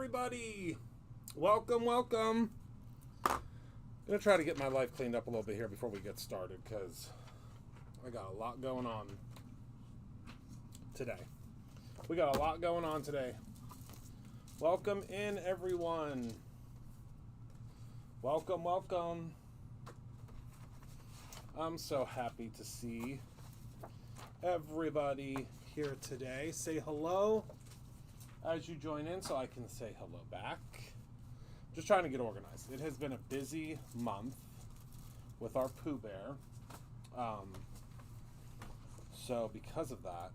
everybody. Welcome, welcome. I'm going to try to get my life cleaned up a little bit here before we get started because I got a lot going on today. We got a lot going on today. Welcome in, everyone. Welcome, welcome. I'm so happy to see everybody here today. Say hello as you join in so I can say hello back. Just trying to get organized. It has been a busy month with our Pooh Bear. So because of that,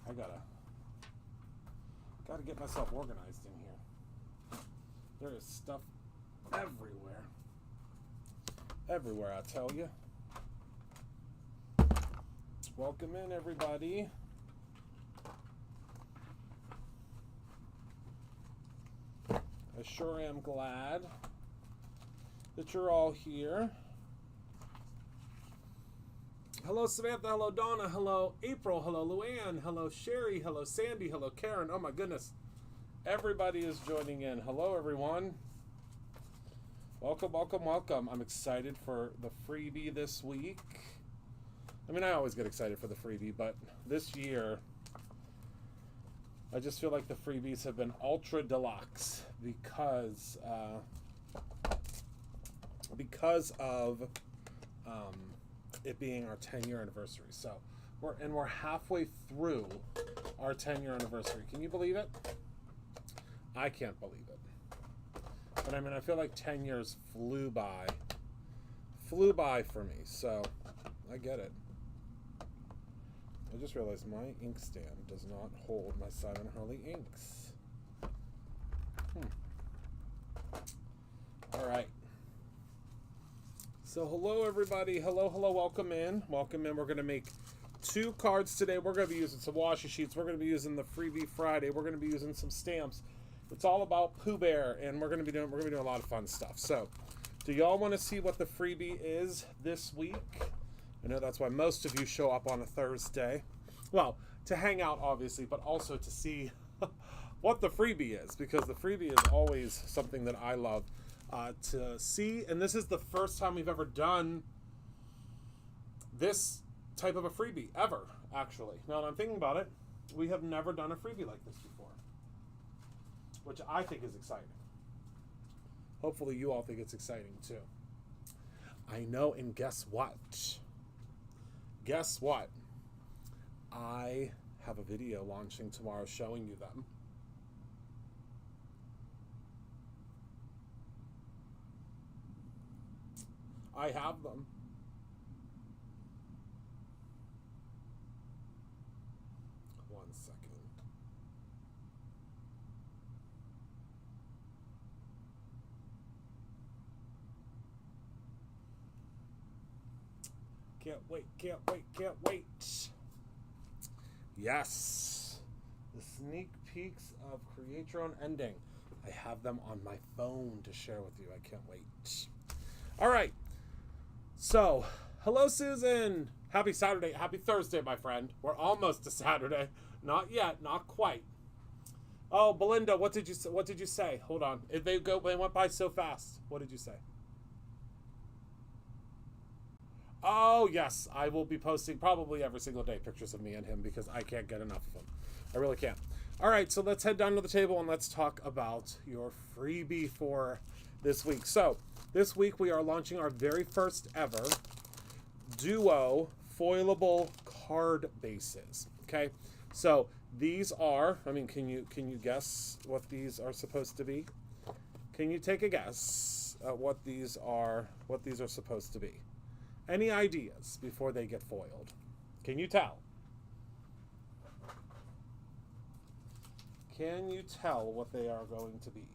I gotta get myself organized in here. There is stuff everywhere. Everywhere, I tell you. Welcome in, everybody. I sure am glad that you're all here. Hello, Samantha. Hello, Donna. Hello, April. Hello, Luann. Hello, Sherry. Hello, Sandy. Hello, Karen. Oh, my goodness. Everybody is joining in. Hello, everyone. Welcome, welcome, welcome. I'm excited for the freebie this week. I mean, I always get excited for the freebie, but this year, I just feel like the freebies have been ultra deluxe because of it being our 10-year anniversary. So we're halfway through our 10-year anniversary. Can you believe it? I can't believe it. But I mean, I feel like 10 years flew by for me. So I get it. I just realized my inkstand does not hold my Simon Harley inks. All right. So hello, everybody. Hello, hello. Welcome in. Welcome in. We're going to make 2 cards today. We're going to be using some washi sheets. We're going to be using the Freebie Friday. We're going to be using some stamps. It's all about Pooh Bear, and we're going to be doing a lot of fun stuff. So, do y'all want to see what the freebie is this week? I know that's why most of you show up on a Thursday. Well, to hang out, obviously, but also to see what the freebie is, because the freebie is always something that I love to see. And this is the first time we've ever done this type of a freebie, ever, actually. Now that I'm thinking about it, we have never done a freebie like this before, which I think is exciting. Hopefully you all think it's exciting, too. I know, and guess what? Guess what? I have a video launching tomorrow showing you them. I have them. One second. Can't wait, can't wait, can't wait. Yes. The sneak peeks of Create Your Own Ending. I have them on my phone to share with you. I can't wait. All right. So, hello, Susan. Happy Saturday. Happy Thursday, my friend. We're almost to Saturday. Not yet. Not quite. Oh, Belinda, what did you say? Hold on. They went by so fast. What did you say? Oh, yes. I will be posting probably every single day pictures of me and him because I can't get enough of them. I really can't. All right, so let's head down to the table and let's talk about your freebie for this week. So, this week we are launching our very first ever duo foilable card bases. Okay? So, these are, I mean, can you guess what these are supposed to be? Can you take a guess at what these are supposed to be? Any ideas before they get foiled? Can you tell? Can you tell what they are going to be?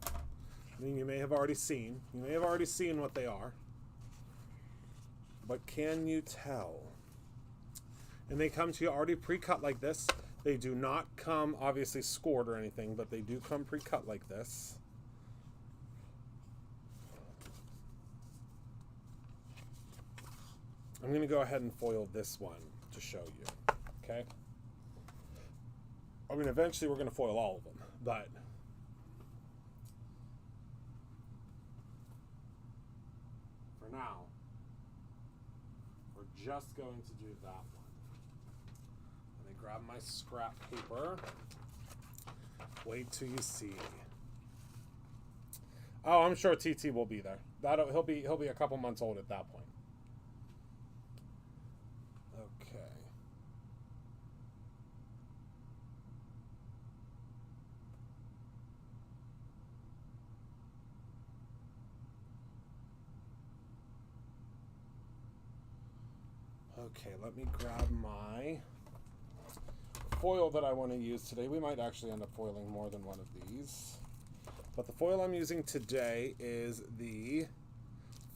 I mean, you may have already seen what they are. But can you tell? And they come to you already pre-cut like this. They do not come obviously scored or anything, but they do come pre-cut like this. I'm going to go ahead and foil this one to show you, okay? I mean, eventually we're going to foil all of them, but for now, we're just going to do that one. Let me grab my scrap paper. Wait till you see. Oh, I'm sure TT will be there. He'll be a couple months old at that point. Okay. Okay, let me grab my foil that I want to use today. We might actually end up foiling more than one of these. But the foil I'm using today is the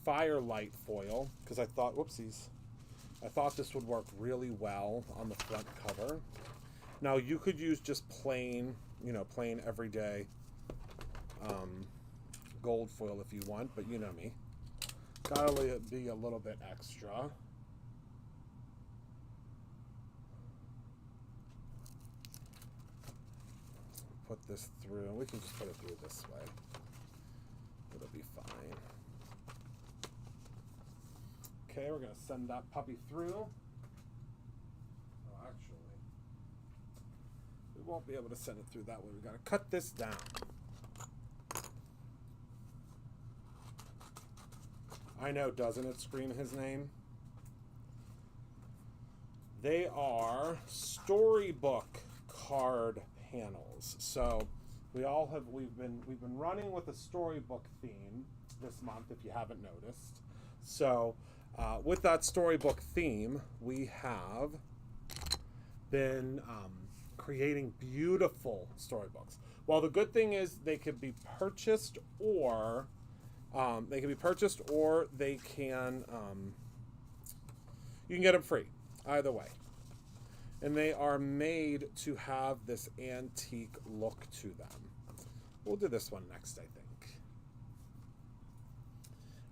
Firelight foil, because I thought, whoopsies, I thought this would work really well on the front cover. Now, you could use just plain, plain everyday gold foil if you want, but you know me. Gotta be a little bit extra. Put this through. We can just put it through this way. It'll be fine. Okay, we're going to send that puppy through. Oh, actually, we won't be able to send it through that way. We've got to cut this down. I know, doesn't it scream his name? They are storybook card panels. So we've been running with a storybook theme this month, if you haven't noticed. So with that storybook theme, we have been creating beautiful storybooks. Well, the good thing is they could be purchased or they can you can get them free, either way. And they are made to have this antique look to them. We'll do this one next, I think.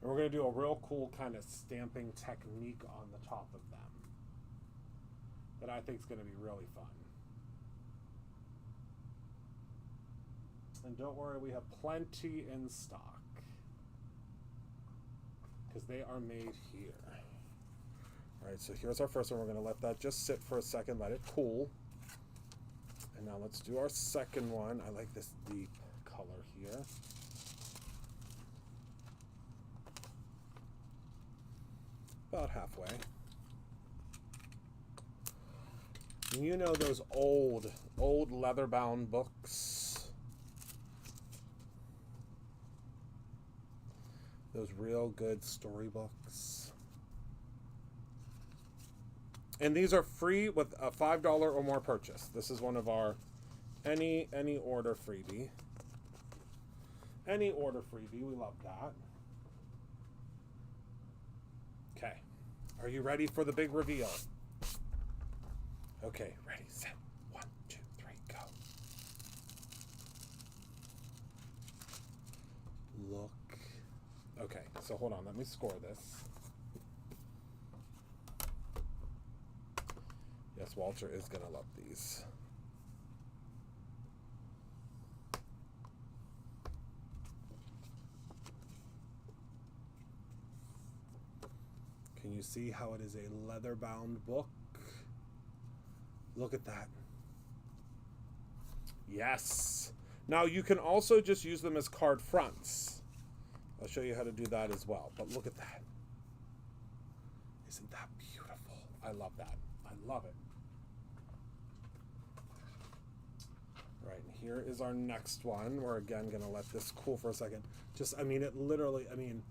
And we're going to do a real cool kind of stamping technique on the top of them that I think is going to be really fun. And don't worry, we have plenty in stock, because they are made here. All right, so here's our first one. We're going to let that just sit for a second, let it cool. And now let's do our second one. I like this deep color here. About halfway. And you know those old leather-bound books? Those real good storybooks. And these are free with a $5 or more purchase. This is one of our any order freebie. Any order freebie, we love that. Okay, are you ready for the big reveal? Okay, ready, set, 1, 2, 3, go. Look. Okay, so hold on, let me score this. Yes, Walter is going to love these. Can you see how it is a leather-bound book? Look at that. Yes. Now, you can also just use them as card fronts. I'll show you how to do that as well. But look at that. Isn't that beautiful? I love that. I love it. Right, and here is our next one. We're again going to let this cool for a second. Just, I mean, it literally, I mean,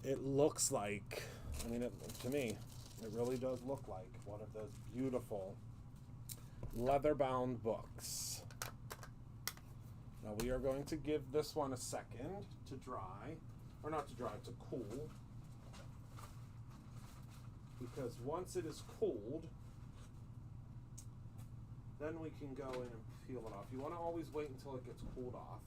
it looks like, I mean, to me, it really does look like one of those beautiful leather-bound books. Now we are going to give this one a second to dry, or not to dry, to cool. Because once it is cooled, then we can go in and peel it off. You want to always wait until it gets cooled off.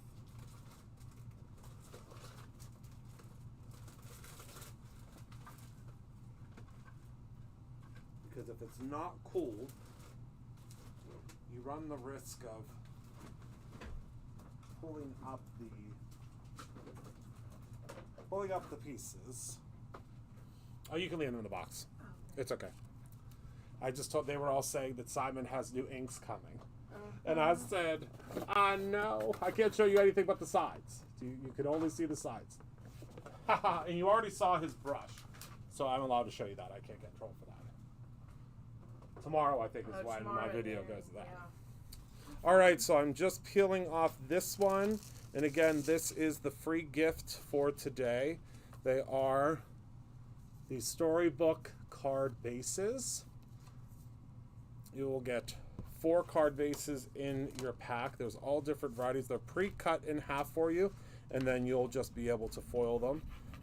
Because if it's not cooled, you run the risk of pulling up the pieces. Oh, you can leave them in the box. It's okay. I just told they were all saying that Simon has new inks coming. And I said, no, I can't show you anything but the sides. You can only see the sides. And you already saw his brush. So I'm allowed to show you that. I can't get in trouble for that. Tomorrow, I think, is when my video goes to that. Yeah. All right, so I'm just peeling off this one. And again, this is the free gift for today. They are the storybook card bases. You will get 4 card bases in your pack. There's all different varieties. They're pre-cut in half for you, and then you'll just be able to foil them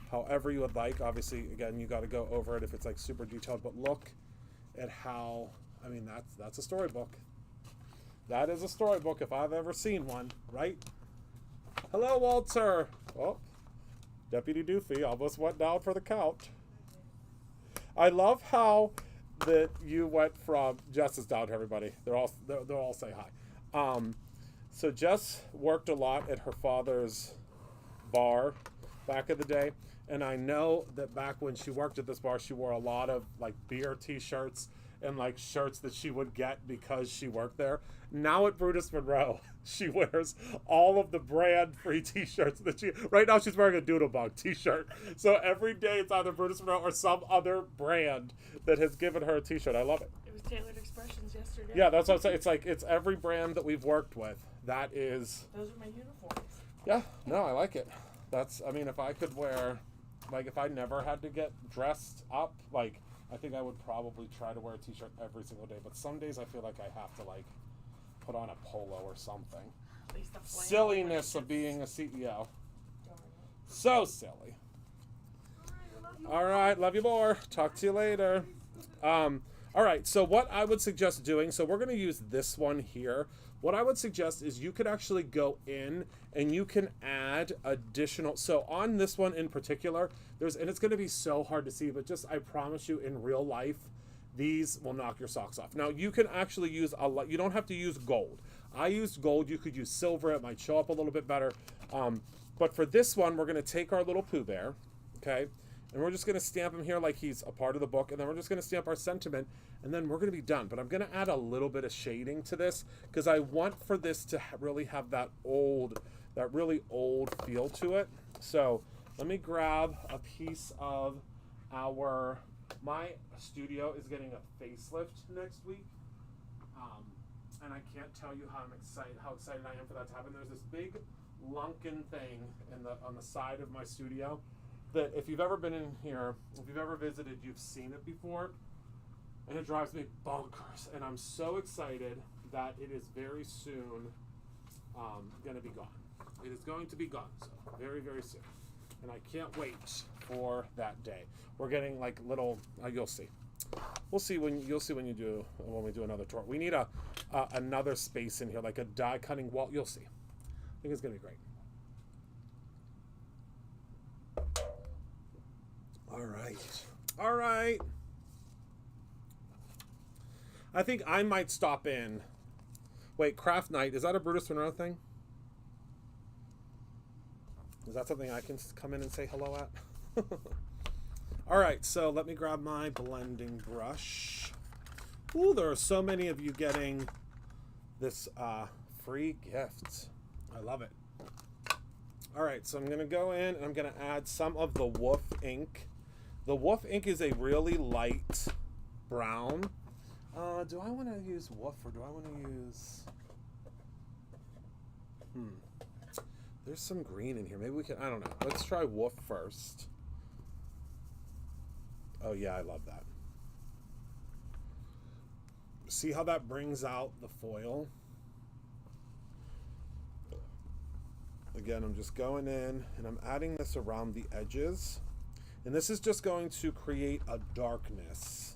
however you would like. Obviously, again, you got to go over it if it's like super detailed, but look at how, I mean, that's a storybook. That is a storybook if I've ever seen one, right? Hello, Walter. Oh, Deputy Doofy almost went down for the count. I love how that you went from Jess is down to everybody. They're all say hi. So Jess worked a lot at her father's bar back in the day, and I know that back when she worked at this bar, she wore a lot of like beer T-shirts and like shirts that she would get because she worked there. Now at Brutus Monroe, she wears all of the brand free T-shirts that right now she's wearing a Doodlebug T-shirt. So every day it's either Brutus Monroe or some other brand that has given her a T-shirt. I love it. It was Tailored Expressions yesterday. Yeah, that's what I'm saying. It's every brand that we've worked with. That is. Those are my uniforms. Yeah, no, I like it. I mean, if I could wear, like, if I never had to get dressed up, like, I think I would probably try to wear a T-shirt every single day. But some days I feel like I have to, like, put on a polo or something. At least the Silliness of being a CEO. So silly. All right, love you more. Talk to you later. All right, so what I would suggest doing, so we're going to use this one here. What I would suggest is you could actually go in and you can add additional, so on this one in particular, and it's going to be so hard to see, but just, I promise you, in real life, these will knock your socks off. Now, you can actually use you don't have to use gold. I used gold. You could use silver. It might show up a little bit better. But for this one, we're going to take our little Pooh Bear, okay? And we're just going to stamp him here like he's a part of the book. And then we're just going to stamp our sentiment. And then we're going to be done. But I'm going to add a little bit of shading to this because I want for this to really have that really old feel to it. So let me grab a piece of my studio is getting a facelift next week. And I can't tell you how excited I am for that to happen. There's this big Lunkin thing on the side of my studio that if you've ever been in here, if you've ever visited, you've seen it before, and it drives me bonkers. And I'm so excited that it is very soon going to be gone. It is going to be gone, so very, very soon. And I can't wait for that day. We're getting like little. You'll see. We'll see when we do another tour. We need another space in here, like a die cutting wall. You'll see. I think it's gonna be great. All right. I think I might stop in. Wait, craft night, is that a Brutus Monroe thing? Is that something I can come in and say hello at? All right, so let me grab my blending brush. Ooh, there are so many of you getting this free gift. I love it. All right, so I'm going to go in and I'm going to add some of the Wolf ink. The Wolf ink is a really light brown. Do I want to use Wolf or do I want to use... There's some green in here. Maybe we can... I don't know. Let's try Wolf first. Oh, yeah, I love that. See how that brings out the foil? Again, I'm just going in and I'm adding this around the edges. And this is just going to create a darkness.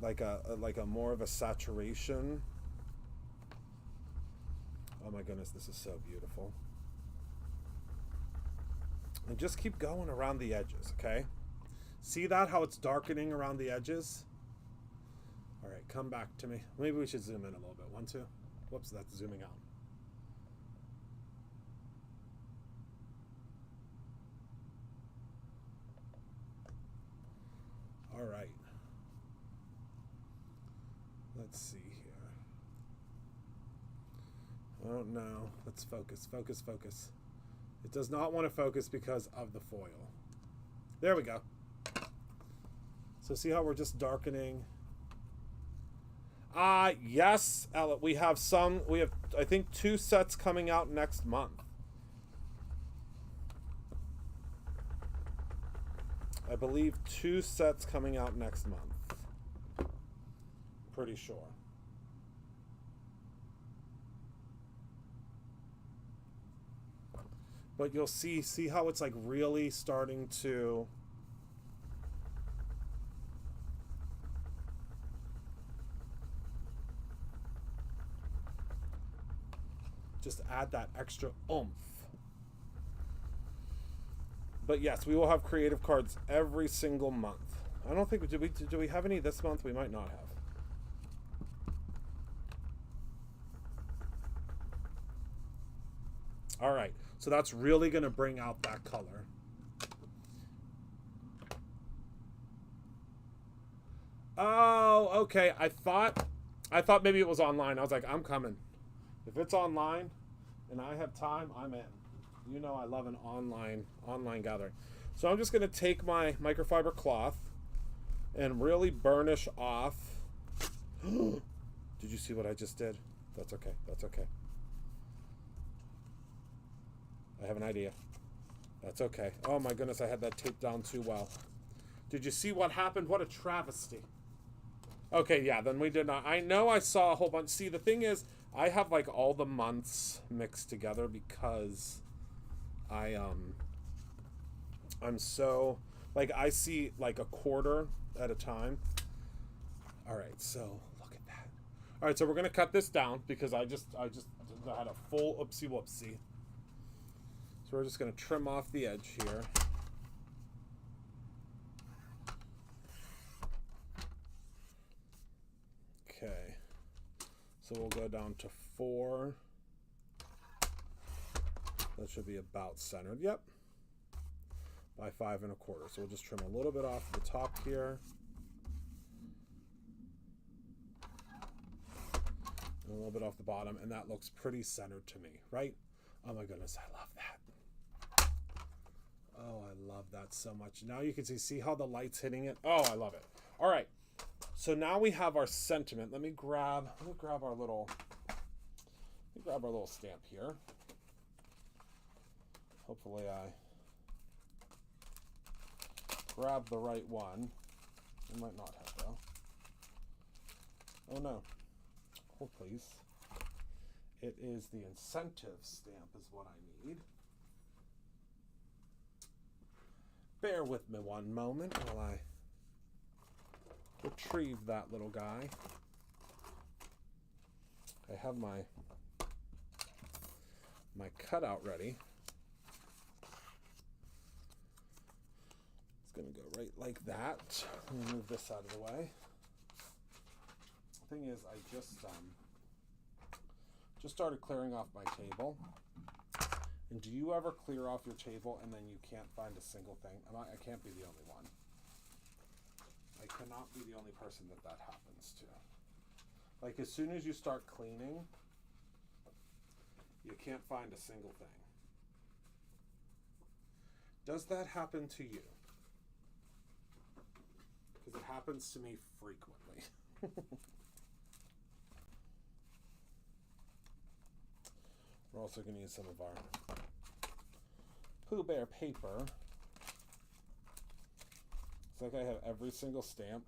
Like a more of a saturation. Oh my goodness, this is so beautiful. And just keep going around the edges, okay? See that, how it's darkening around the edges? All right, come back to me. Maybe we should zoom in a little bit. 1, 2. Whoops, that's zooming out. All right. Let's see here. Oh no, let's focus, focus, focus. It does not want to focus because of the foil. There we go. So see how we're just darkening? Yes, Ella, we have, I think 2 sets coming out next month. I believe 2 sets coming out next month. Pretty sure. But you'll see how it's like really starting to just add that extra oomph. But yes, we will have creative cards every single month. I don't think, do we have any this month? We might not have. All right, so that's really going to bring out that color. Oh, okay. I thought maybe it was online. I was like, I'm coming. If it's online and I have time, I'm in. You know I love an online gathering. So I'm just going to take my microfiber cloth and really burnish off. Did you see what I just did? That's okay. That's okay. I have an idea. That's okay. Oh my goodness, I had that taped down too well. Did you see what happened? What a travesty. Okay, yeah, then we did not. I know I saw a whole bunch. See, the thing is, I have like all the months mixed together because I'm so, like, I see like a quarter at a time. All right, so look at that. All right, so we're going to cut this down because I just had a full oopsie whoopsie. So we're just going to trim off the edge here. Okay. So we'll go down to 4. That should be about centered. Yep. By 5 1/4. So we'll just trim a little bit off the top here. And a little bit off the bottom. And that looks pretty centered to me, right? Oh my goodness, I love that. Oh, I love that so much. Now you can see how the light's hitting it. Oh, I love it. All right. So now we have our sentiment. Let me grab our little stamp here. Hopefully I grab the right one. I might not have though. Oh no. Hold please. It is the incentive stamp is what I need. Bear with me one moment while I retrieve that little guy. I have my cutout ready. It's going to go right like that. Let me move this out of the way. The thing is, I just started clearing off my table. And do you ever clear off your table and then you can't find a single thing? I can't be the only one. I cannot be the only person that happens to. Like, as soon as you start cleaning, you can't find a single thing. Does that happen to you? Because it happens to me frequently. We're also going to use some of our Pooh Bear paper. It's like I have every single stamp.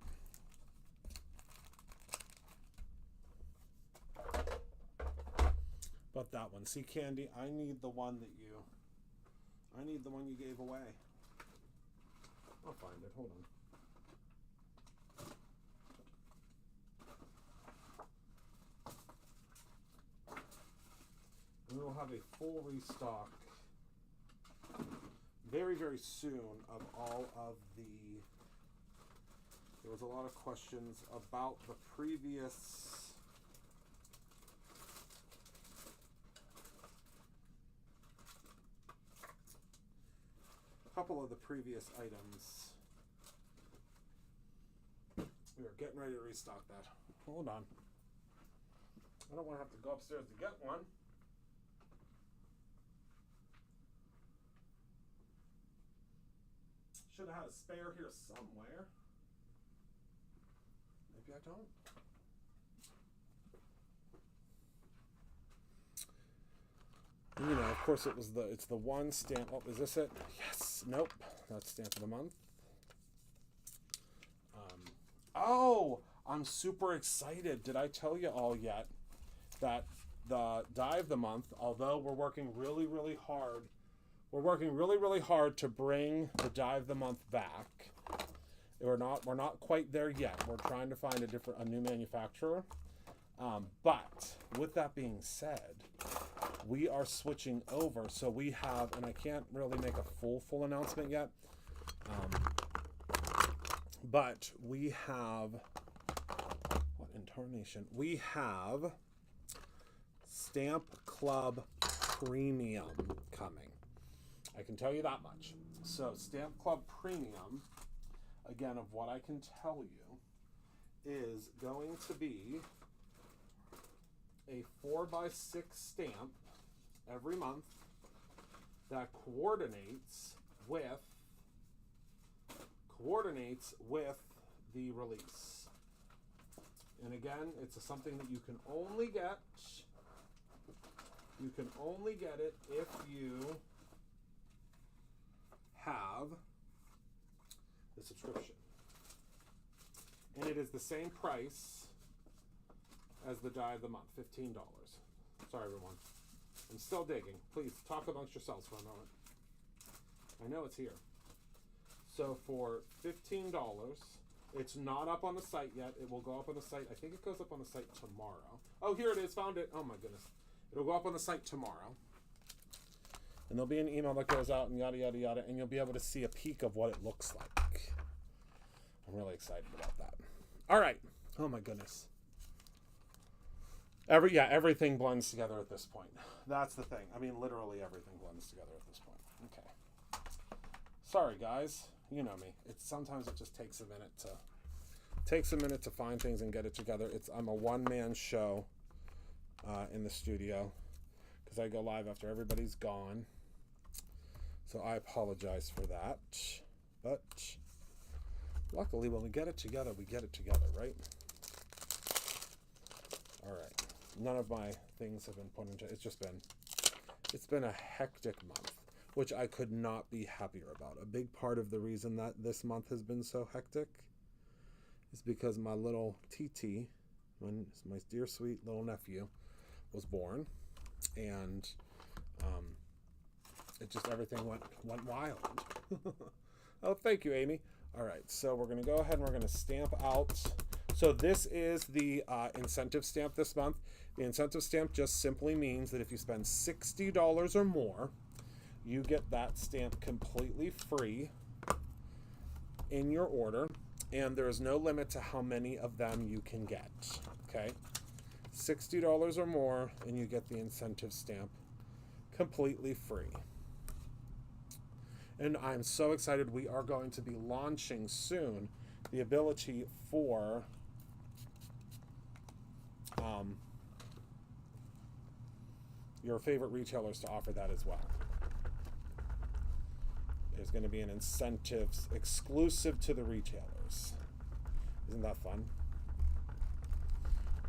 But that one. See, Candy, I need the one you gave away. I'll find it. Hold on. We will have a full restock very, very soon of all of the There was a lot of questions about the previous couple of the previous items. We are getting ready to restock that. Hold on. I don't want to have to go upstairs to get one. Should have had a spare here somewhere. Maybe I don't. You know, of course, it's the one stamp. Oh, is this it? Yes. Nope. That's stamp of the month. Oh, I'm super excited. Did I tell you all yet that the die of the month, although we're working really, really hard, to bring the die of the month back. We're not quite there yet. We're trying to find a new manufacturer. But with that being said, we are switching over. So we have, and I can't really make a full announcement yet. But we have, what intonation? We have Stamp Club Premium coming. I can tell you that much. So Stamp Club Premium, again, of what I can tell you, is going to be a 4x6 stamp every month that coordinates with the release. And again, it's something that you can only get. You can only get it if you have the subscription. And it is the same price as the die of the month, $15. Sorry, everyone. I'm still digging. Please talk amongst yourselves for a moment. I know it's here. So for $15, it's not up on the site yet. It will go up on the site. I think it goes up on the site tomorrow. Oh, here it is. Found it. Oh, my goodness. It'll go up on the site tomorrow. And there'll be an email that goes out and yada, yada, yada. And you'll be able to see a peek of what it looks like. I'm really excited about that. All right. Oh, my goodness. Everything blends together at this point. That's the thing. I mean, literally everything blends together at this point. Okay. Sorry, guys. You know me. Sometimes it just takes a minute to find things and get it together. I'm a one-man show in the studio because I go live after everybody's gone. So I apologize for that. But luckily, when we get it together, right? All right. None of my things have been put into. It's been a hectic month, which I could not be happier about. A big part of the reason that this month has been so hectic is because my little TT, my dear sweet little nephew, was born, and everything went wild. Oh, thank you, Amy. All right, so we're going to go ahead and we're going to stamp out. So this is the incentive stamp this month. The incentive stamp just simply means that if you spend $60 or more, you get that stamp completely free in your order, and there is no limit to how many of them you can get. Okay, $60 or more, and you get the incentive stamp completely free. And I'm so excited. We are going to be launching soon the ability for your favorite retailers to offer that as well. There's going to be an incentive exclusive to the retailers. Isn't that fun?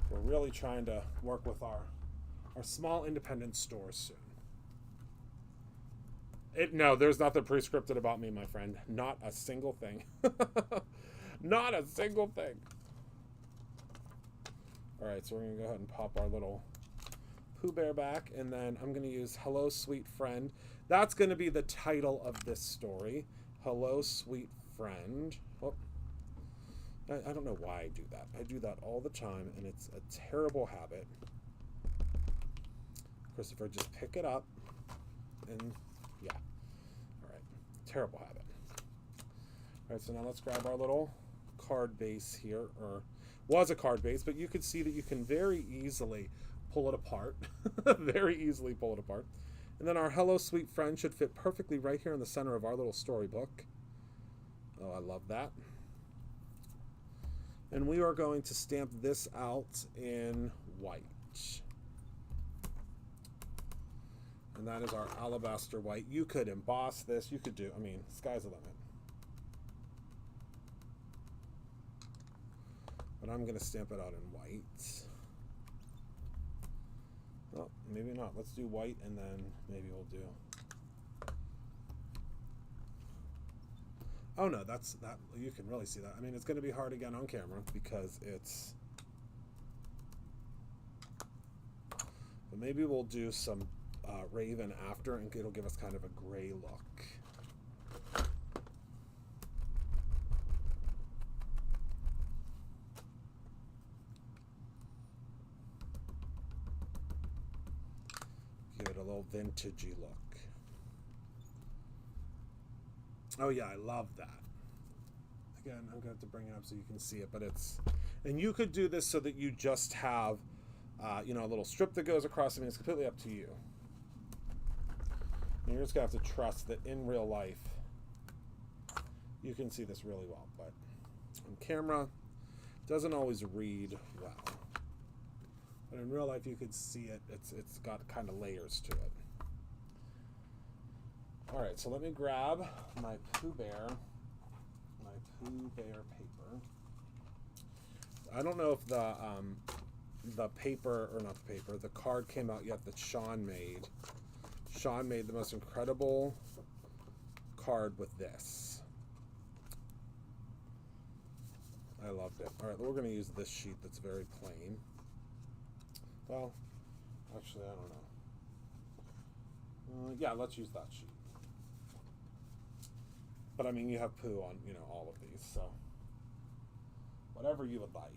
We're really trying to work with our small independent stores soon. No, there's nothing pre-scripted about me, my friend. Not a single thing. Not a single thing. All right, so we're going to go ahead and pop our little Pooh Bear back, and then I'm going to use Hello, Sweet Friend. That's going to be the title of this story. Hello, Sweet Friend. Oh, I don't know why I do that. I do that all the time, and it's a terrible habit. Christopher, just pick it up, and yeah. All right, terrible habit. All right, so now let's grab our little card base here, or was a card base, but you could see that you can very easily pull it apart. Very easily pull it apart. And then our Hello Sweet Friend should fit perfectly right here in the center of our little storybook. Oh, I love that. And we are going to stamp this out in white. And that is our alabaster white. You could emboss this. You could do, I mean, sky's the limit. But I'm going to stamp it out in white. Well, maybe not. Let's do white, and then maybe we'll do... Oh no, that's that. You can really see that. I mean, it's going to be hard again on camera because it's... But maybe we'll do some raven after, and it'll give us kind of a gray look. Give it a little vintagey look. Oh yeah, I love that. Again, I'm going to have to bring it up so you can see it, but it's... And you could do this so that you just have, you know, a little strip that goes across. I mean, it's completely up to you. And you're just going to have to trust that in real life, you can see this really well. But on camera, it doesn't always read well. But in real life, you could see it. It's got kind of layers to it. All right, so let me grab my Pooh Bear paper. I don't know if the paper, or not the paper, the card came out yet that Sean made. Sean made the most incredible card with this. I loved it. All right, we're going to use this sheet that's very plain. Well, actually, I don't know. Yeah, let's use that sheet. But I mean, you have Pooh on, you know, all of these, so whatever you would like.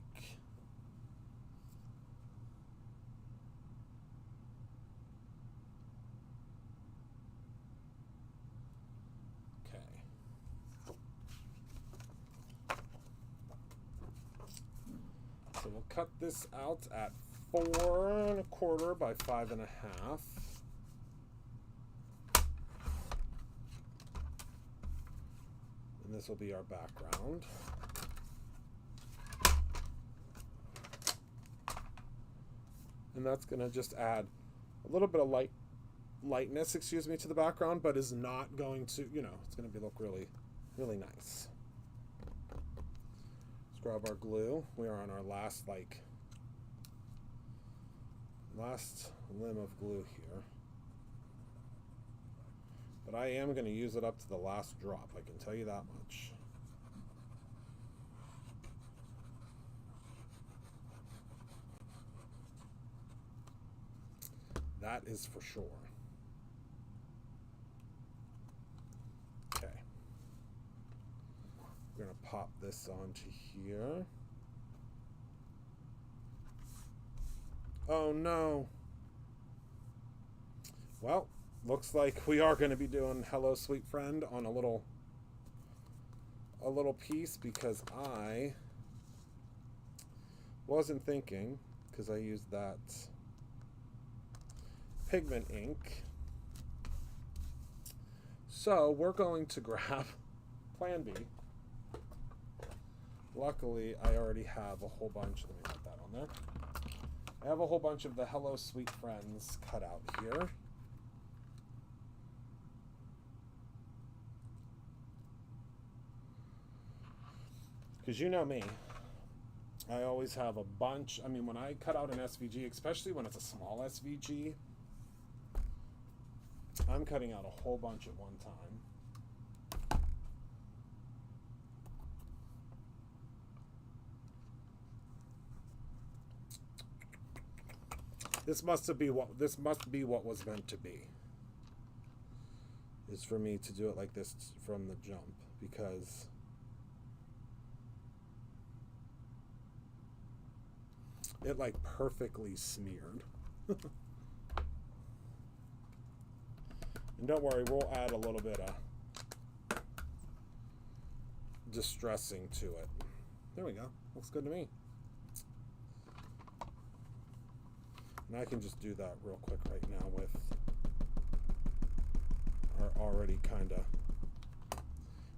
Okay. So we'll cut this out at 4 1/4 by 5 1/2. And this will be our background. And that's going to just add a little bit of lightness, excuse me, to the background, but is not going to, you know, it's going to look really, really nice. Let's grab our glue. We are on our last limb of glue here. But I am going to use it up to the last drop, I can tell you that much. That is for sure. Okay. We're going to pop this onto here. Oh no. Well, looks like we are going to be doing Hello Sweet Friend on a little piece, because I wasn't thinking, because I used that pigment ink. So we're going to grab Plan B. Luckily, I already have a whole bunch. Let me put that on there. I have a whole bunch of the Hello Sweet Friends cut out here. Because you know me, I always have a bunch. I mean, when I cut out an SVG, especially when it's a small SVG, I'm cutting out a whole bunch at one time. This must be what was meant to be. Is for me to do it like this from the jump, because it like perfectly smeared. And don't worry, we'll add a little bit of distressing to it. There we go. Looks good to me. And I can just do that real quick right now with our already kind of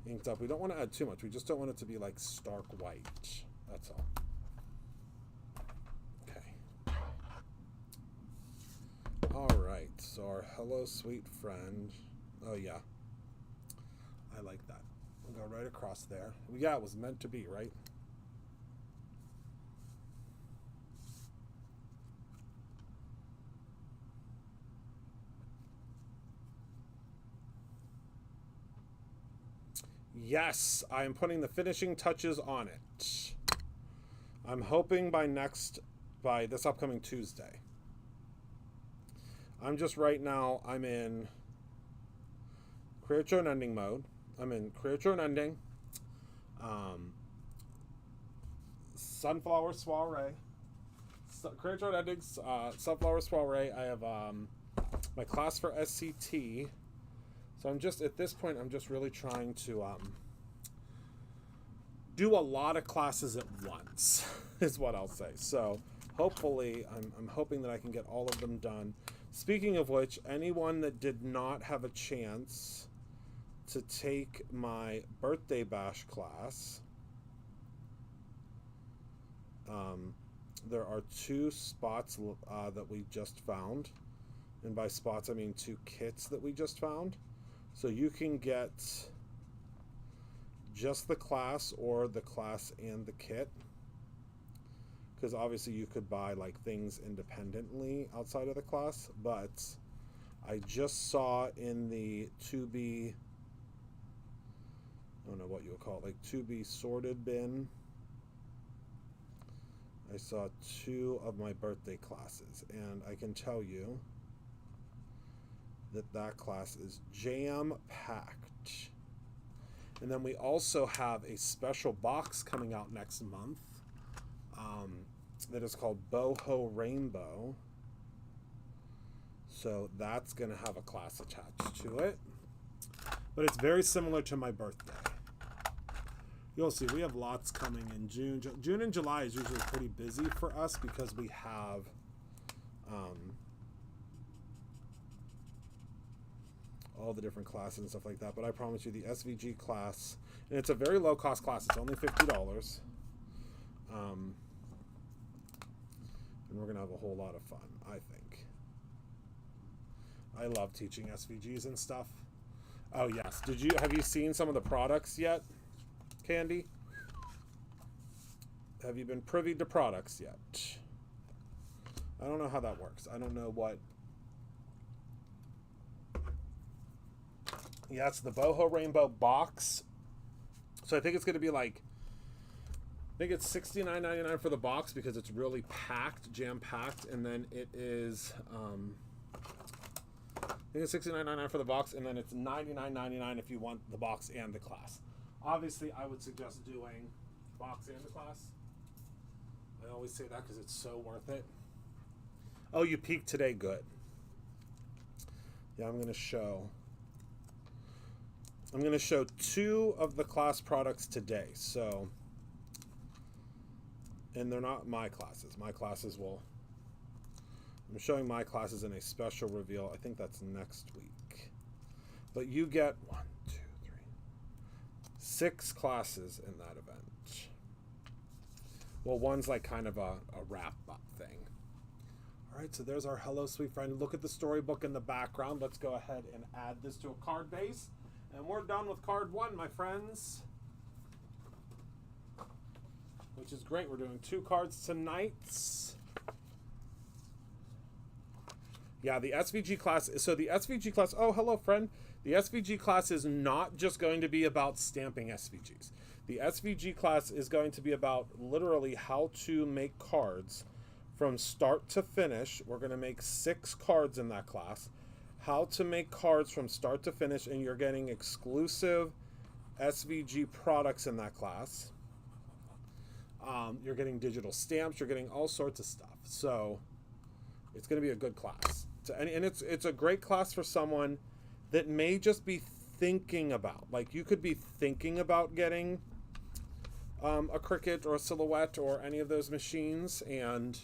inked up. We don't want to add too much. We just don't want it to be like stark white. That's all. Okay. All right. So our hello sweet friend. Oh yeah. I like that. We'll go right across there. Yeah, it was meant to be, right? Yes, I am putting the finishing touches on it. I'm hoping by this upcoming Tuesday. I'm just right now, I'm in create your own ending mode. I'm in create your own ending. Sunflower soiree. Create your own endings. Sunflower soiree. I have my class for SCT. So I'm just, at this point, I'm just really trying to do a lot of classes at once, is what I'll say. So hopefully, I'm hoping that I can get all of them done. Speaking of which, anyone that did not have a chance to take my birthday bash class, there are 2 spots that we just found. And by spots, I mean 2 kits that we just found. So you can get just the class or the class and the kit. Because obviously you could buy like things independently outside of the class. But I just saw in the to be, I don't know what you would call it, like to be sorted bin, I saw 2 of my birthday classes. And I can tell you that class is jam-packed. And then we also have a special box coming out next month that is called Boho Rainbow. So that's going to have a class attached to it. But it's very similar to my birthday. You'll see, we have lots coming in June. June and July is usually pretty busy for us because we have all the different classes and stuff like that. But I promise you the SVG class, and it's a very low cost class. It's only $50. And we're going to have a whole lot of fun, I think. I love teaching SVGs and stuff. Oh yes. Have you seen some of the products yet, Candy? Have you been privy to products yet? I don't know how that works. I don't know what. Yeah, it's the Boho Rainbow box. So I think it's going to be like, I think it's $69.99 for the box because it's really packed, jam-packed. And then it is, I think it's $69.99 for the box. And then it's $99.99 if you want the box and the class. Obviously, I would suggest doing box and the class. I always say that because it's so worth it. Oh, you peaked today. Good. Yeah, I'm going to show 2 of the class products today. So, and they're not my classes. My classes I'm showing my classes in a special reveal. I think that's next week. But you get 6 classes in that event. Well, one's like kind of a wrap-up thing. All right, so there's our hello, sweet friend. Look at the storybook in the background. Let's go ahead and add this to a card base. And we're done with card 1, my friends. Which is great. We're doing 2 cards tonight. Yeah, the SVG class. So the SVG class, oh, hello, friend. The SVG class is not just going to be about stamping SVGs. The SVG class is going to be about literally how to make cards from start to finish. We're going to make 6 cards in that class. How to make cards from start to finish, and you're getting exclusive SVG products in that class. You're getting digital stamps. You're getting all sorts of stuff. So it's going to be a good class. And it's a great class for someone that may just be thinking about, like you could be thinking about getting a Cricut or a Silhouette or any of those machines, and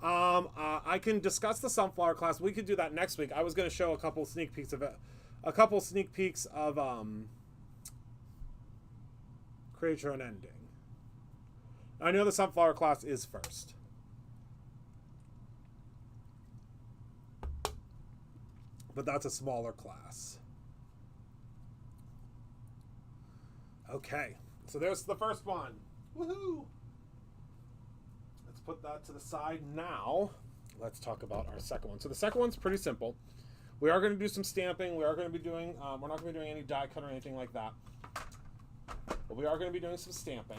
I can discuss the Sunflower class. We could do that next week. I was going to show a couple sneak peeks of it, Create Your Own Ending. I know the Sunflower class is first. But that's a smaller class. Okay, so there's the first one. Woohoo! Let's put that to the side now. Let's talk about our second one. So the second one's pretty simple. We are going to do some stamping. We are going to be doing, we're not going to be doing any die cut or anything like that. But we are going to be doing some stamping.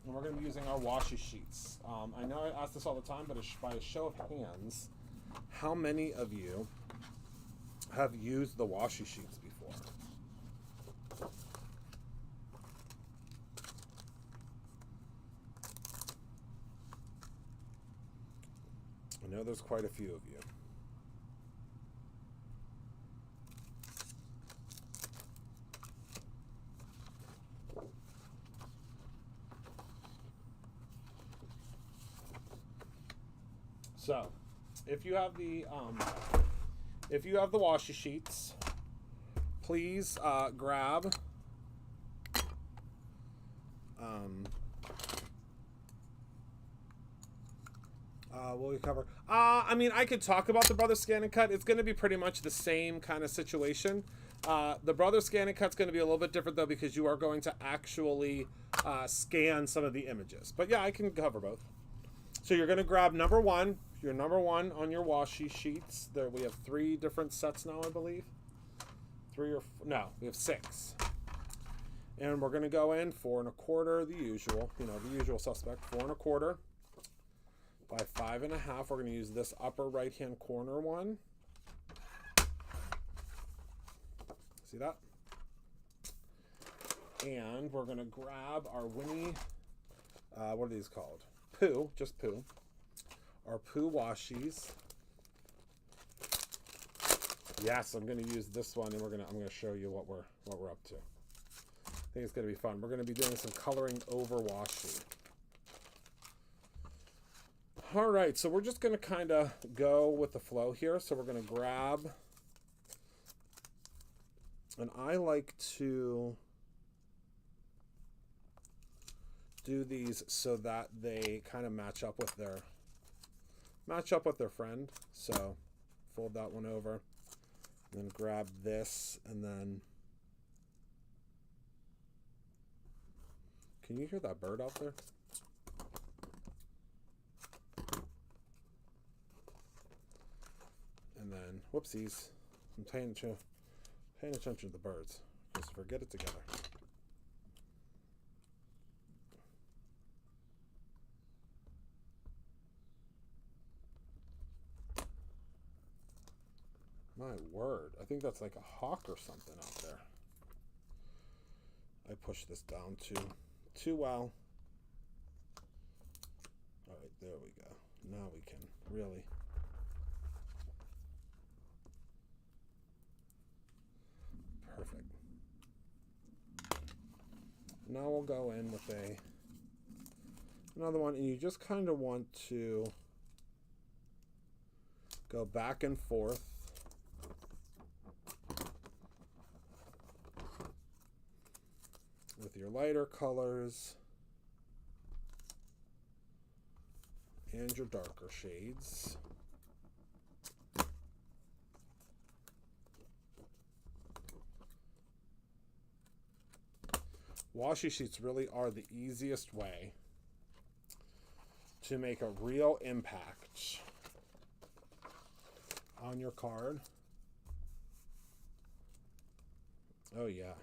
And we're going to be using our washi sheets. I know I ask this all the time, but by a show of hands, how many of you have used the washi sheets before? I know there's quite a few of you. So, if you have the washi sheets, please grab what we cover. I mean, I could talk about the Brothers Scan and Cut. It's going to be pretty much the same kind of situation. The Brothers Scan and Cut's going to be a little bit different, though, because you are going to actually scan some of the images. But yeah, I can cover both. So you're going to grab number one, your number one on your washi sheets. There we have 3 different sets now, I believe. 3 or no, we have 6. And we're going to go in 4 1/4, the usual, the usual suspect, 4 1/4 by 5 1/2. We're going to use this upper right-hand corner one. See that? And we're going to grab our Winnie, what are these called? Pooh, just Pooh. Our Pooh washis. Yes, I'm going to use this one, and I'm going to show you what we're up to. I think it's going to be fun. We're going to be doing some coloring over washi. All right, so we're just going to kind of go with the flow here. So we're going to grab, and I like to do these so that they kind of match up with their friend. So fold that one over, and then grab this, and then can you hear that bird out there? And then whoopsies, I'm paying attention to the birds. Christopher, get it together. My word, I think that's like a hawk or something out there. I pushed this down too well. All right, there we go. Now we can really. Perfect. Now we'll go in with another one, and you just kind of want to go back and forth. With your lighter colors and your darker shades. Washi sheets really are the easiest way to make a real impact on your card. Oh yeah.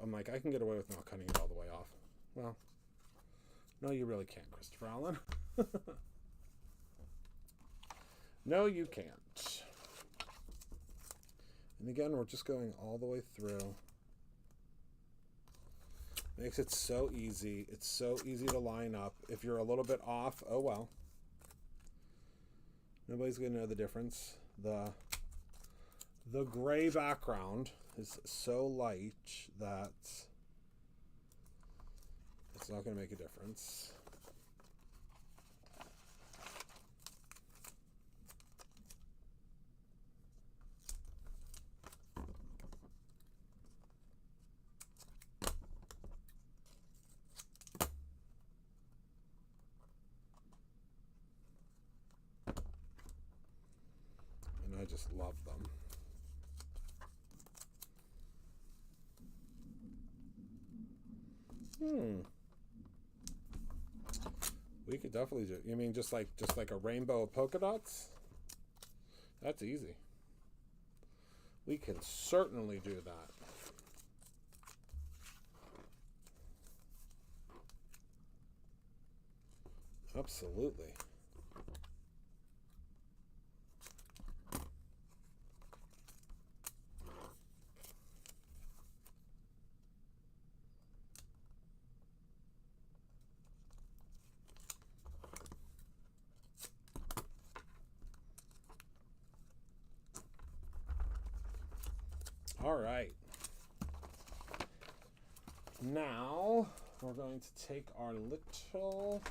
I'm like, I can get away with not cutting it all the way off. Well, no, you really can't, Christopher Allen. No, you can't. And again, we're just going all the way through. Makes it so easy. It's so easy to line up. If you're a little bit off, oh well. Nobody's going to know the difference. The gray background is so light that it's not going to make a difference. And I just love them. We could definitely do. You mean just like a rainbow of polka dots? That's easy. We can certainly do that. Absolutely. All right. Now we're going to take our little...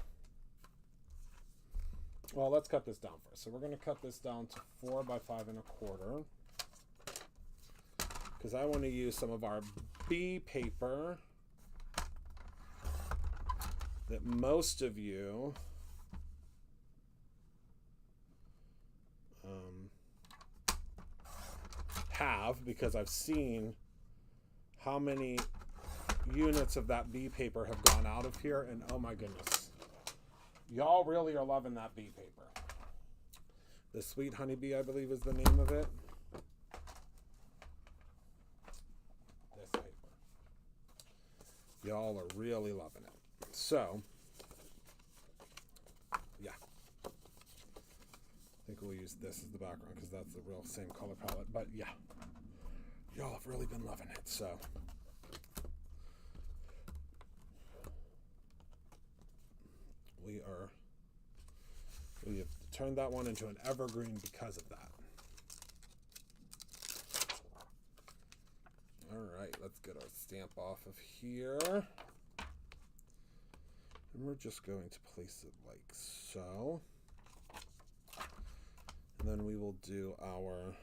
Well, let's cut this down first. So we're going to cut this down to 4 by 5 1/4. Because I want to use some of our B paper that most of you have, because I've seen how many units of that B paper have gone out of here, and oh my goodness, y'all really are loving that B paper. The Sweet Honeybee, I believe, is the name of it. This paper, y'all are really loving it. So yeah, I think we'll use this as the background because that's the real same color palette. But yeah, y'all have really been loving it. So we have turned that one into an evergreen because of that. All right, let's get our stamp off of here. And we're just going to place it like so. And then we will do our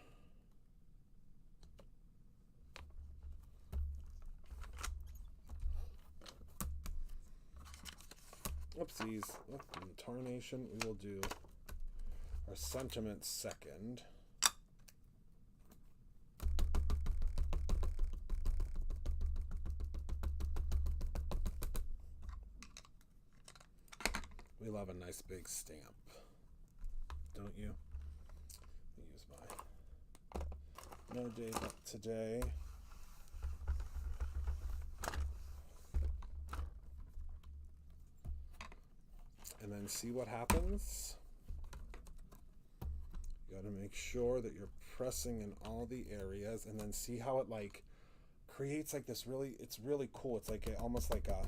oopsies, tarnation. We will do our sentiment second. We love a nice big stamp, don't you? Let me use my No Day But Today. And then see what happens. You got to make sure that you're pressing in all the areas, and then see how it like creates like this really, it's really cool. It's like almost like a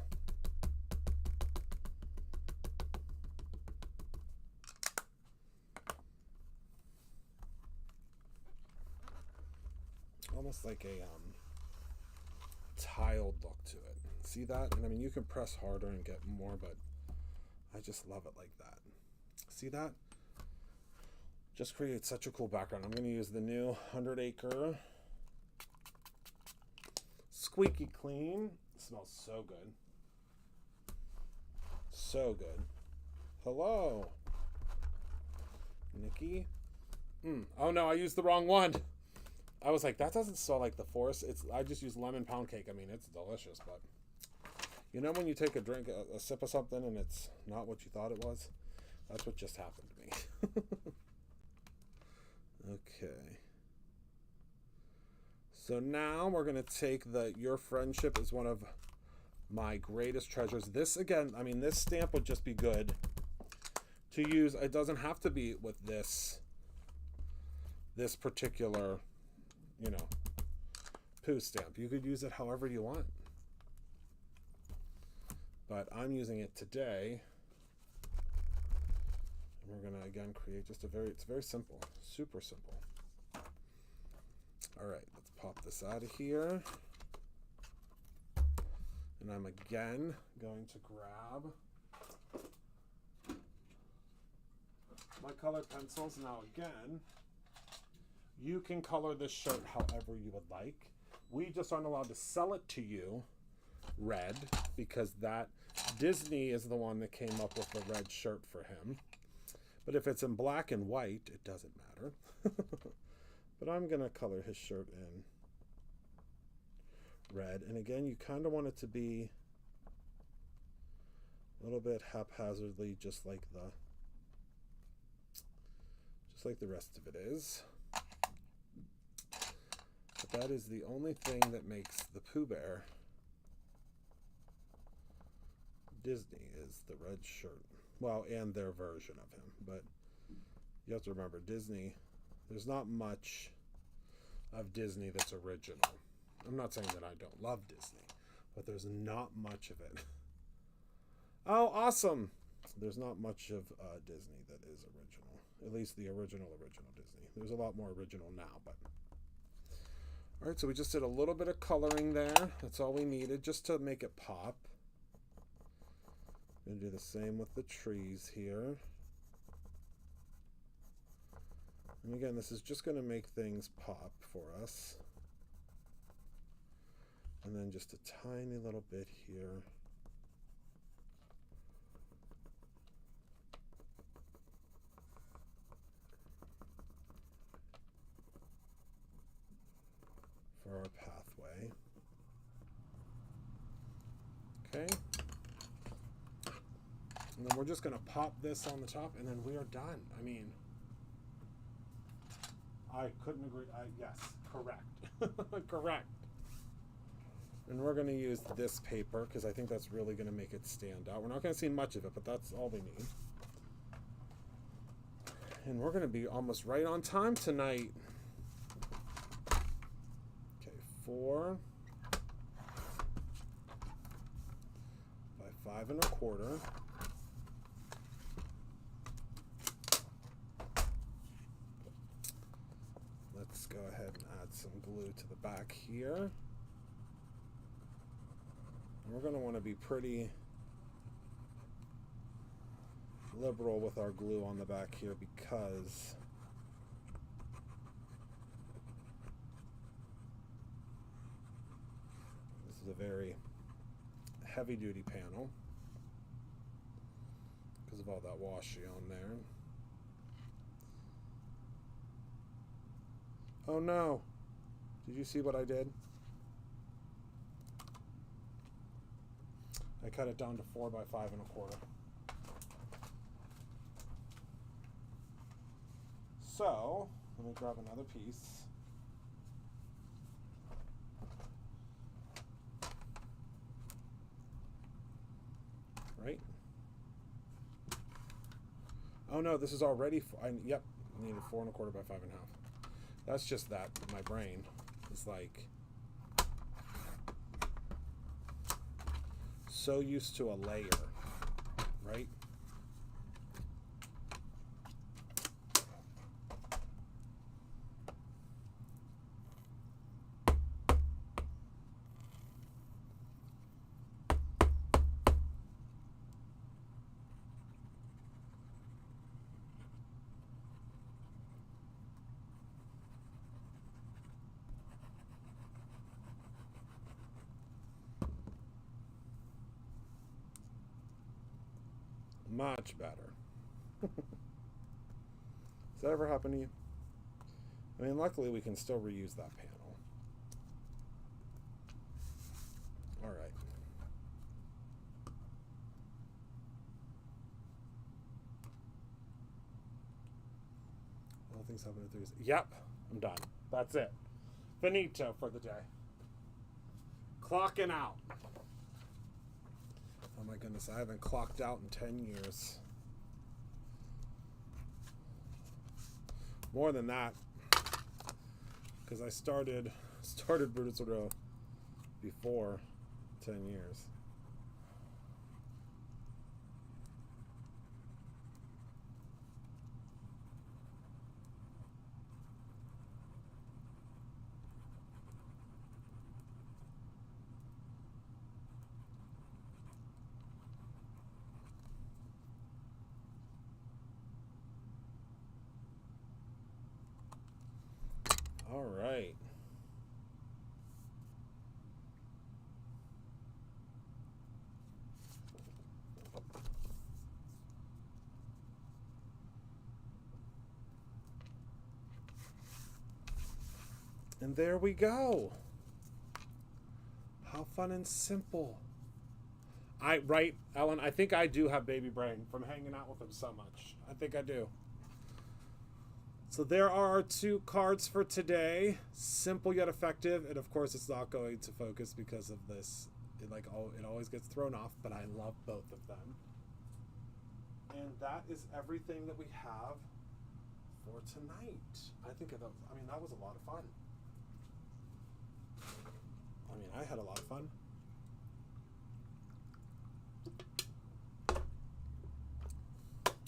tiled look to it. See that? And I mean, you can press harder and get more, but I just love it like that. See that? Just creates such a cool background. I'm going to use the new 100 Acre Squeaky Clean. It smells so good. So good. Hello, Nikki. Oh no, I used the wrong one. I was like, that doesn't smell like the forest. I just used lemon pound cake. I mean, it's delicious, but you know when you take a drink, a sip of something, and it's not what you thought it was? That's what just happened to me. Okay. So now we're going to take Your Friendship is one of my greatest treasures. This, again, I mean, this stamp would just be good to use. It doesn't have to be with this this particular, you know, poo stamp. You could use it however you want. But I'm using it today. And we're going to, again, create just it's very simple. Super simple. All right, let's pop this out of here. And I'm again going to grab my colored pencils. Now again, you can color this shirt however you would like. We just aren't allowed to sell it to you red because that Disney is the one that came up with the red shirt for him. But if it's in black and white, it doesn't matter. But I'm going to color his shirt in red. And again, you kind of want it to be a little bit haphazardly, just like the rest of it is. But that is the only thing that makes the Pooh Bear Disney is the red shirt. Well, and their version of him. But you have to remember, Disney, there's not much of Disney that's original. I'm not saying that I don't love Disney, but there's not much of it. Oh, awesome! There's not much of Disney that is original. At least the original Disney. There's a lot more original now, but... Alright, so we just did a little bit of coloring there. That's all we needed, just to make it pop. I'm going to do the same with the trees here. And again, this is just going to make things pop for us. And then just a tiny little bit here. For our pathway. Okay. And then we're just going to pop this on the top, and then we are done. I mean, I couldn't agree. Yes, correct. Correct. And we're going to use this paper because I think that's really going to make it stand out. We're not going to see much of it, but that's all we need. And we're going to be almost right on time tonight. Okay, 4 by 5 1/4. Let's go ahead and add some glue to the back here. And we're going to want to be pretty liberal with our glue on the back here because this is a very heavy-duty panel because of all that washi on there. Oh no! Did you see what I did? I cut it down to 4 by 5 1/4. So, let me grab another piece. Right? Oh no, this is already, yep, I needed 4 1/4 by 5 1/2. That's just that, my brain is like so used to a layer, right? Much better. Does that ever happen to you? I mean, luckily we can still reuse that panel. All right. All things happen in 3 days. Yep, I'm done. That's it. Finito for the day. Clocking out. Oh my goodness, I haven't clocked out in 10 years. More than that. because I started Brutus Monroe before 10 years. All right. And there we go. How fun and simple. Right, Ellen, I think I do have baby brain from hanging out with him so much. I think I do. So there are our 2 cards for today. Simple yet effective. And of course it's not going to focus because of this. It always gets thrown off, but I love both of them. And that is everything that we have for tonight. That was a lot of fun. I had a lot of fun.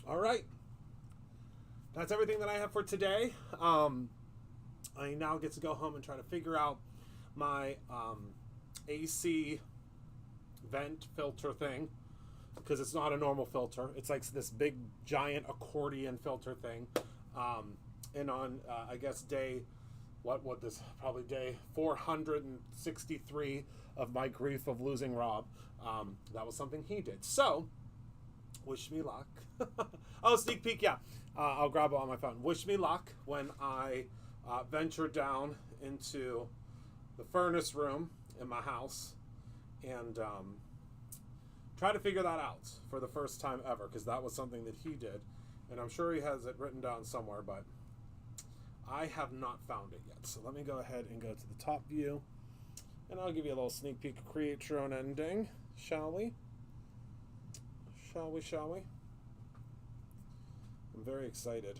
All right. That's everything that I have for today. I now get to go home and try to figure out my AC vent filter thing, because it's not a normal filter. It's like this big giant accordion filter thing. And on I guess day 463 of my grief of losing Rob, that was something he did. So wish me luck. Oh, sneak peek, yeah. I'll grab it on my phone. Wish me luck when I venture down into the furnace room in my house and try to figure that out for the first time ever, because that was something that he did. And I'm sure he has it written down somewhere, but I have not found it yet. So let me go ahead and go to the top view, and I'll give you a little sneak peek. Create your own ending, shall we? Shall we? I'm very excited.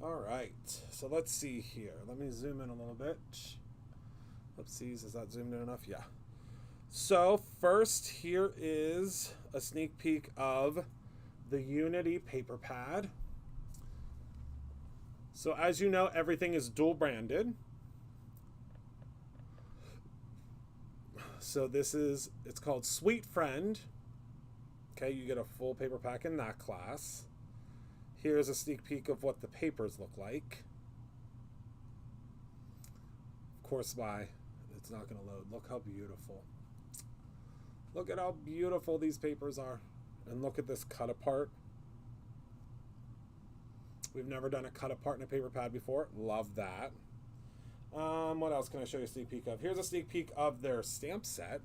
All right, so let's see here. Let me zoom in a little bit. Oopsies, is that zoomed in enough? Yeah. So first, here is a sneak peek of the Unity paper pad. So as you know, everything is dual branded. So it's called Sweet Friend. Okay, you get a full paper pack in that class. Here's a sneak peek of what the papers look like. Of course, it's not going to load. Look how beautiful. Look at how beautiful these papers are. And look at this cut apart. We've never done a cut apart in a paper pad before. Love that. What else can I show you a sneak peek of? Here's a sneak peek of their stamp set.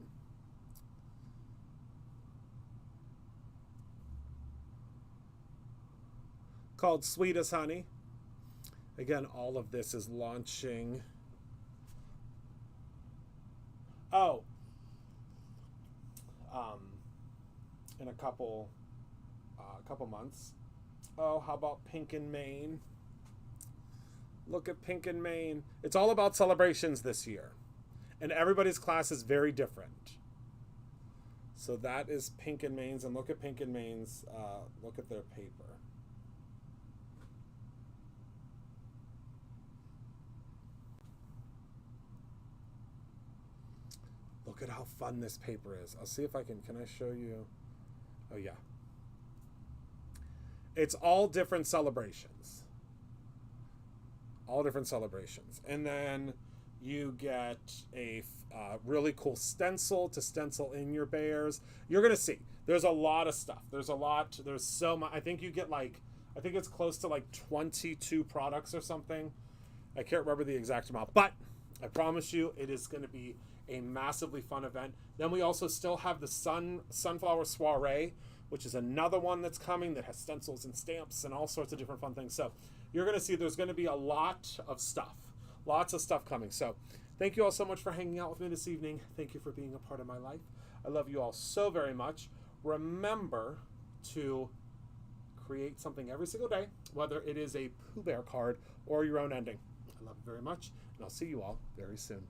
Called Sweet as Honey. Again, all of this is launching. Oh. In a couple months. Oh, how about Pink and Main? Look at Pink and Main. It's all about celebrations this year. And everybody's class is very different. So that is Pink and Main's. And look at Pink and Main's. Look at their paper. Look at how fun this paper is. I'll see if I can I show you? Oh, yeah. It's all different celebrations. All different celebrations. And then you get a really cool stencil to stencil in your bears. You're going to see. There's a lot of stuff. There's so much. I think you get I think it's close to 22 products or something. I can't remember the exact amount. But I promise you it is going to be a massively fun event. Then we also still have the Sunflower Soiree, which is another one that's coming that has stencils and stamps and all sorts of different fun things. So you're going to see there's going to be a lot of stuff. Lots of stuff coming. So thank you all so much for hanging out with me this evening. Thank you for being a part of my life. I love you all so very much. Remember to create something every single day, whether it is a Pooh Bear card or your own ending. I love it very much, and I'll see you all very soon.